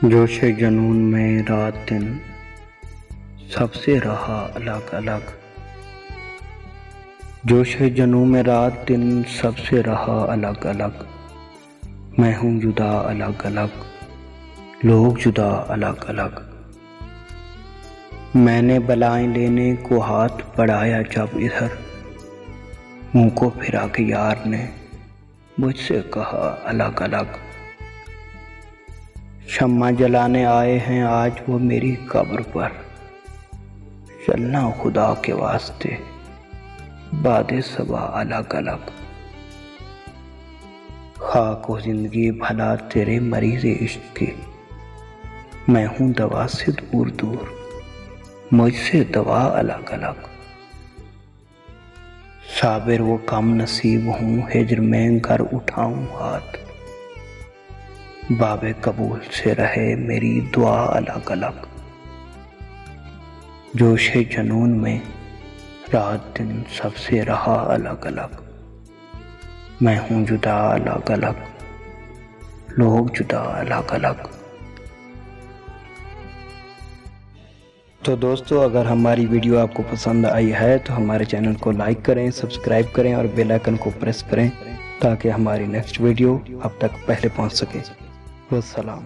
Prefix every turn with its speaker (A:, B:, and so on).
A: जोश जुनून में रात दिन सबसे रहा अलग अलग। जोश जुनून में रात दिन सबसे रहा अलग अलग। मैं हूँ जुदा अलग अलग, लोग जुदा अलग अलग। मैंने बलाएं लेने को हाथ बढ़ाया जब इधर, मुंह को फिरा के यार ने मुझसे कहा अलग अलग। शम्मा जलाने आए हैं आज वो मेरी कब्र पर, चलना खुदा के वास्ते बादे सबा अलग अलग। खाक हो जिंदगी भला तेरे मरीज इश्क की, मैं हूँ दवा से दूर दूर, मुझसे दवा अलग अलग। साबिर वो कम नसीब हूँ हिज्र में कर उठाऊं हाथ, बाबे कबूल से रहे मेरी दुआ अलग अलग। जोशे जुनून में रात दिन सबसे रहा अलग अलग। मैं हूँ जुदा अलग अलग, लोग जुदा अलग अलग। तो दोस्तों, अगर हमारी वीडियो आपको पसंद आई है तो हमारे चैनल को लाइक करें, सब्सक्राइब करें और बेल आइकन को प्रेस करें ताकि हमारी नेक्स्ट वीडियो आप तक पहले पहुंच सके। वस्सलाम।